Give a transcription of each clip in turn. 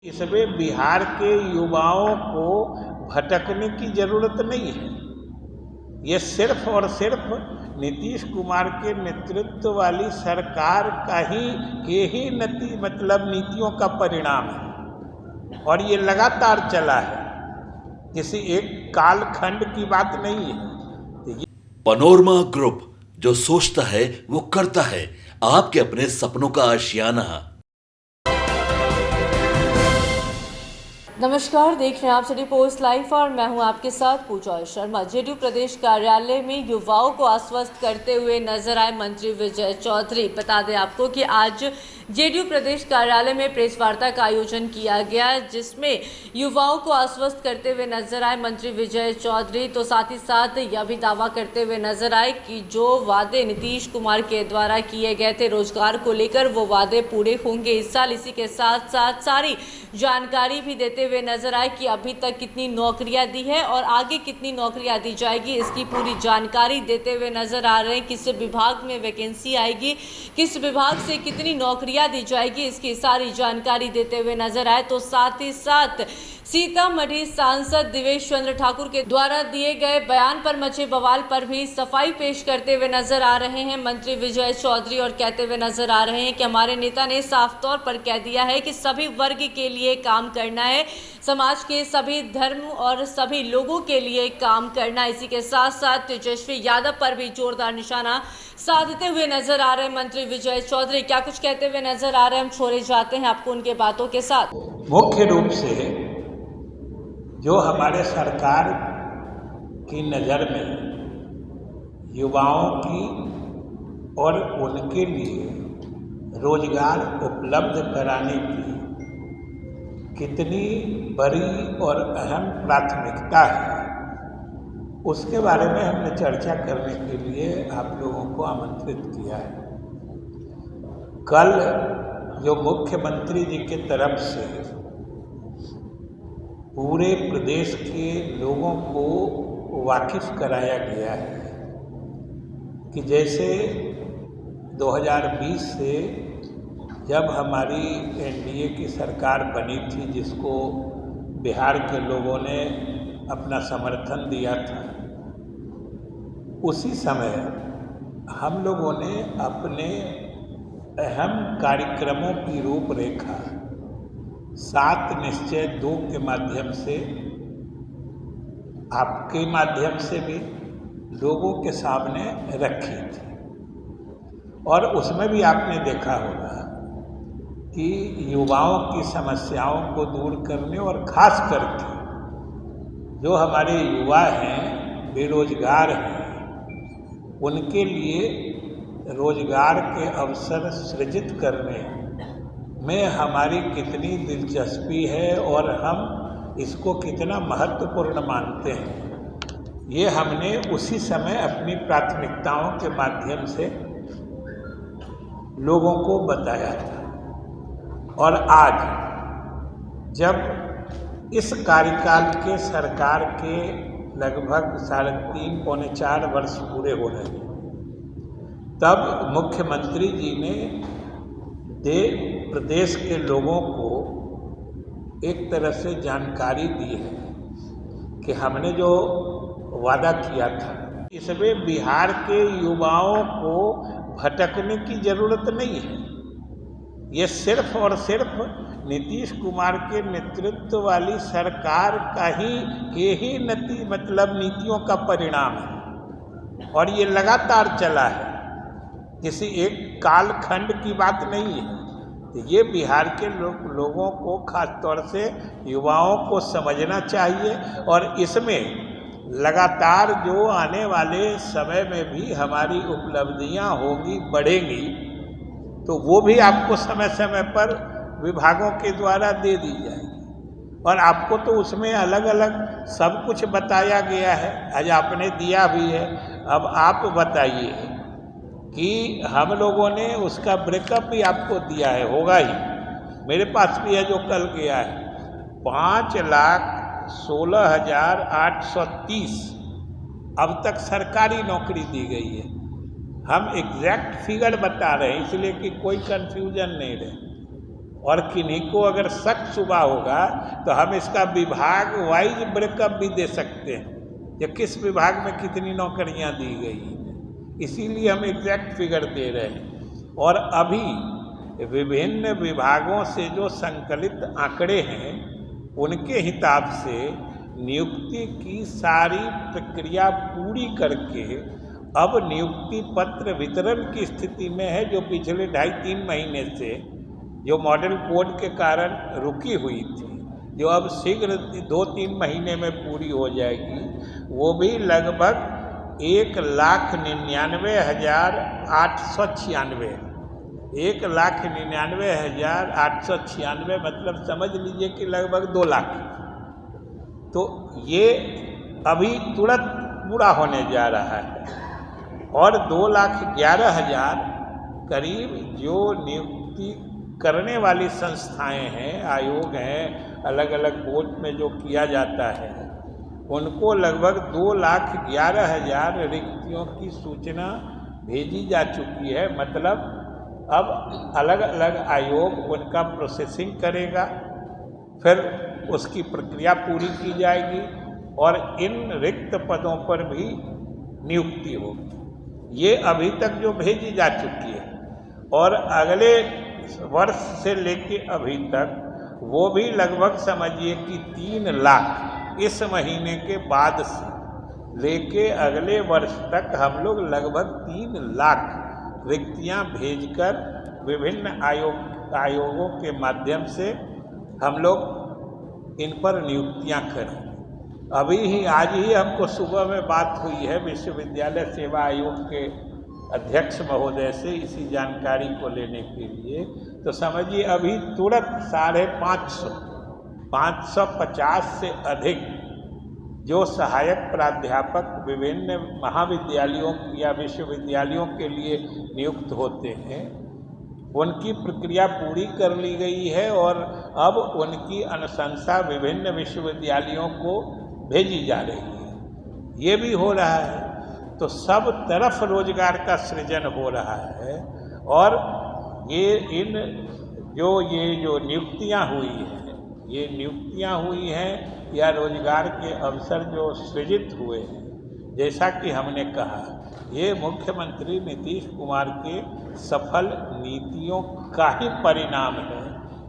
इसमें बिहार के युवाओं को भटकने की जरूरत नहीं है। ये सिर्फ और सिर्फ नीतीश कुमार के नेतृत्व वाली सरकार के ही नीतियों का परिणाम है और ये लगातार चला है, किसी एक कालखंड की बात नहीं है। पनोरमा ग्रुप, जो सोचता है वो करता है। आपके अपने सपनों का आशियाना। नमस्कार, देख रहे हैं आप सिटी पोस्ट लाइव और मैं हूं आपके साथ पूजा शर्मा। जेडीयू प्रदेश कार्यालय में युवाओं को आश्वस्त करते हुए नजर आए मंत्री विजय चौधरी। बता दें आपको कि आज जेडीयू प्रदेश कार्यालय में प्रेस वार्ता का आयोजन किया गया, जिसमें युवाओं को आश्वस्त करते हुए नजर आए मंत्री विजय चौधरी। तो साथ ही साथ यह भी दावा करते हुए नजर आए कि जो वादे नीतीश कुमार के द्वारा किए गए थे रोजगार को लेकर, वो वादे पूरे होंगे इस साल। इसी के साथ साथ सारी जानकारी भी देते हुए नजर आए कि अभी तक कितनी नौकरियां दी है और आगे कितनी नौकरियां दी जाएगी, इसकी पूरी जानकारी देते हुए नजर आ रहे हैं। किस विभाग में वैकेंसी आएगी, किस विभाग से कितनी नौकरियां दी जाएगी, इसकी सारी जानकारी देते हुए नजर आए। तो साथ ही साथ सीतामढ़ी सांसद देवेश चंद्र ठाकुर के द्वारा दिए गए बयान पर मचे बवाल पर भी सफाई पेश करते हुए नजर आ रहे हैं मंत्री विजय चौधरी और कहते हुए नजर आ रहे हैं कि हमारे नेता ने साफ तौर पर कह दिया है कि सभी वर्ग के लिए काम करना है, समाज के सभी धर्म और सभी लोगों के लिए काम करना। इसी के साथ साथ तेजस्वी यादव पर भी जोरदार निशाना साधते हुए नजर आ रहे हैं मंत्री विजय चौधरी। क्या कुछ कहते हुए नजर आ रहे हैं, हम छोड़े जाते हैं आपको उनके बातों के साथ। मुख्य रूप से जो हमारे सरकार की नज़र में युवाओं की और उनके लिए रोजगार उपलब्ध कराने की कितनी बड़ी और अहम प्राथमिकता है, उसके बारे में हमने चर्चा करने के लिए आप लोगों को आमंत्रित किया है। कल जो मुख्यमंत्री जी की तरफ से पूरे प्रदेश के लोगों को वाकिफ कराया गया है कि जैसे 2020 से जब हमारी एनडीए की सरकार बनी थी, जिसको बिहार के लोगों ने अपना समर्थन दिया था, उसी समय हम लोगों ने अपने अहम कार्यक्रमों की रूपरेखा 7 निश्चय 2 के माध्यम से, आपके माध्यम से भी लोगों के सामने रखी थी। और उसमें भी आपने देखा होगा कि युवाओं की समस्याओं को दूर करने और ख़ास करके जो हमारे युवा हैं, बेरोजगार हैं, उनके लिए रोजगार के अवसर सृजित करने में हमारी कितनी दिलचस्पी है और हम इसको कितना महत्वपूर्ण मानते हैं, ये हमने उसी समय अपनी प्राथमिकताओं के माध्यम से लोगों को बताया था। और आज जब इस कार्यकाल के सरकार के लगभग 3.5 पौने 4 वर्ष पूरे हो रहे हैं, तब मुख्यमंत्री जी ने प्रदेश के लोगों को एक तरह से जानकारी दी है कि हमने जो वादा किया था, इसमें बिहार के युवाओं को भटकने की जरूरत नहीं है। ये सिर्फ और सिर्फ नीतीश कुमार के नेतृत्व वाली सरकार के ही नीतियों का परिणाम है और ये लगातार चला है, किसी एक कालखंड की बात नहीं है। तो ये बिहार के लोगों को, खास तौर से युवाओं को समझना चाहिए और इसमें लगातार जो आने वाले समय में भी हमारी उपलब्धियां होंगी, बढ़ेंगी, तो वो भी आपको समय समय पर विभागों के द्वारा दे दी जाएगी। और आपको तो उसमें अलग अलग सब कुछ बताया गया है, आज आपने दिया भी है। अब आप बताइए कि हम लोगों ने उसका ब्रेकअप भी आपको दिया है, होगा ही, मेरे पास भी है जो कल गया है। 5,16,830 अब तक सरकारी नौकरी दी गई है। हम एग्जैक्ट फिगर बता रहे हैं इसलिए कि कोई कंफ्यूजन नहीं रहे। और किन्हीं को अगर शक शुबा होगा तो हम इसका विभाग वाइज ब्रेकअप भी दे सकते हैं कि किस विभाग में कितनी नौकरियां दी गई, इसीलिए हम एग्जैक्ट फिगर दे रहे हैं। और अभी विभिन्न विभागों से जो संकलित आंकड़े हैं उनके हिसाब से नियुक्ति की सारी प्रक्रिया पूरी करके अब नियुक्ति पत्र वितरण की स्थिति में है, जो पिछले 2.5-3 महीने से जो मॉडल कोड के कारण रुकी हुई थी, जो अब शीघ्र 2-3 महीने में पूरी हो जाएगी, वो भी लगभग 1,99,896 1,99,896 मतलब समझ लीजिए कि लगभग 2 लाख। तो ये अभी तुरंत पूरा होने जा रहा है और 2,11,000 करीब जो नियुक्ति करने वाली संस्थाएं हैं, आयोग हैं, अलग अलग बोर्ड में जो किया जाता है, उनको लगभग 2,11,000 रिक्तियों की सूचना भेजी जा चुकी है। मतलब अब अलग अलग आयोग उनका प्रोसेसिंग करेगा, फिर उसकी प्रक्रिया पूरी की जाएगी और इन रिक्त पदों पर भी नियुक्ति होगी। ये अभी तक जो भेजी जा चुकी है और अगले वर्ष से लेके अभी तक वो भी लगभग समझिए कि 3 लाख इस महीने के बाद से लेके अगले वर्ष तक हम लोग लगभग 3 लाख रिक्तियां भेजकर विभिन्न आयोगों के माध्यम से हम लोग इन पर नियुक्तियां करें। अभी ही आज ही हमको सुबह में बात हुई है विश्वविद्यालय सेवा आयोग के अध्यक्ष महोदय से इसी जानकारी को लेने के लिए। तो समझिए अभी तुरंत 550 से अधिक जो सहायक प्राध्यापक विभिन्न महाविद्यालयों या विश्वविद्यालयों के लिए नियुक्त होते हैं, उनकी प्रक्रिया पूरी कर ली गई है और अब उनकी अनुशंसा विभिन्न विश्वविद्यालयों को भेजी जा रही है। ये भी हो रहा है, तो सब तरफ रोजगार का सृजन हो रहा है। और ये जो नियुक्तियां हुई हैं या रोजगार के अवसर जो सृजित हुए हैं, जैसा कि हमने कहा, ये मुख्यमंत्री नीतीश कुमार के सफल नीतियों का ही परिणाम है।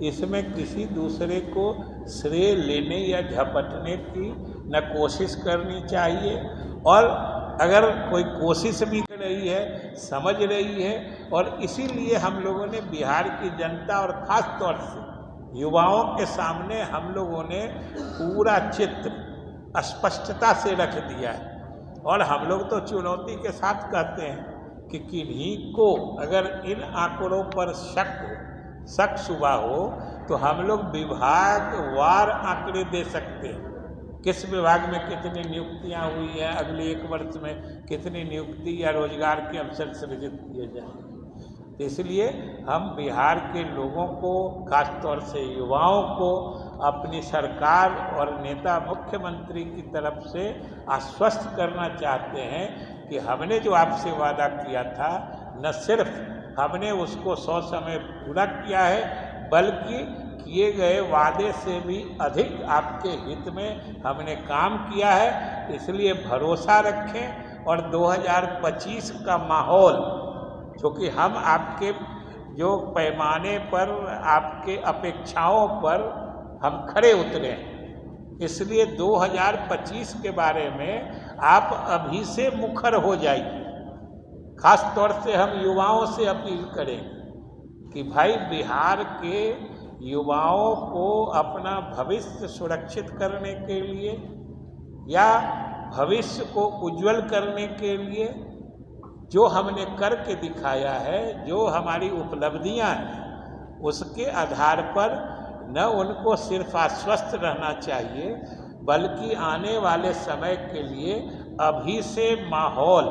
इसमें किसी दूसरे को श्रेय लेने या झपटने की न कोशिश करनी चाहिए, और अगर कोई कोशिश भी कर रही है, समझ रही है। और इसीलिए हम लोगों ने बिहार की जनता और ख़ास तौर से युवाओं के सामने हम लोगों ने पूरा चित्र स्पष्टता से रख दिया है। और हम लोग तो चुनौती के साथ कहते हैं कि किन्हीं को अगर इन आंकड़ों पर शक शुबा हो तो हम लोग विभागवार आंकड़े दे सकते हैं, किस विभाग में कितनी नियुक्तियां हुई हैं, अगले 1 वर्ष में कितनी नियुक्ति या रोजगार के अवसर सृजित किए जाएंगे। तो इसलिए हम बिहार के लोगों को, खासतौर से युवाओं को, अपनी सरकार और नेता मुख्यमंत्री की तरफ से आश्वस्त करना चाहते हैं कि हमने जो आपसे वादा किया था, न सिर्फ हमने उसको 100 समय पूरा किया है, बल्कि किए गए वादे से भी अधिक आपके हित में हमने काम किया है। इसलिए भरोसा रखें और 2025 का माहौल, क्योंकि हम आपके जो पैमाने पर, आपके अपेक्षाओं पर हम खरे उतरे हैं, इसलिए 2025 के बारे में आप अभी से मुखर हो जाइए। खास तौर से हम युवाओं से अपील करें कि भाई बिहार के युवाओं को अपना भविष्य सुरक्षित करने के लिए या भविष्य को उज्जवल करने के लिए जो हमने करके दिखाया है, जो हमारी उपलब्धियां हैं, उसके आधार पर न उनको सिर्फ आश्वस्त रहना चाहिए, बल्कि आने वाले समय के लिए अभी से माहौल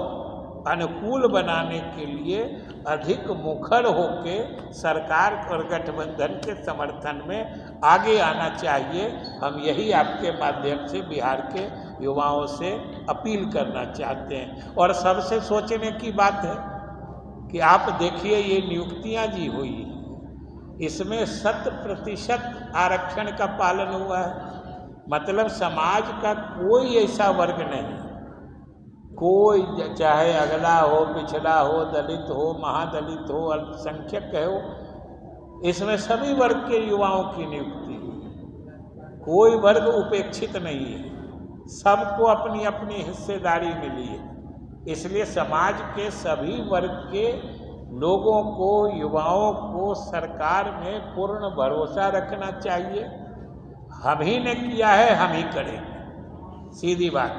अनुकूल बनाने के लिए अधिक मुखर होके सरकार और गठबंधन के समर्थन में आगे आना चाहिए। हम यही आपके माध्यम से बिहार के युवाओं से अपील करना चाहते हैं। और सबसे सोचने की बात है कि आप देखिए, ये नियुक्तियां जी हुई, इसमें 100% आरक्षण का पालन हुआ है। मतलब समाज का कोई ऐसा वर्ग नहीं, कोई चाहे अगला हो, पिछड़ा हो, दलित हो, महादलित हो, अल्पसंख्यक हो, इसमें सभी वर्ग के युवाओं की नियुक्ति हुई। कोई वर्ग उपेक्षित नहीं है, सबको अपनी अपनी हिस्सेदारी मिली है। इसलिए समाज के सभी वर्ग के लोगों को, युवाओं को सरकार में पूर्ण भरोसा रखना चाहिए। हम ही ने किया है, हम ही करेंगे, सीधी बात।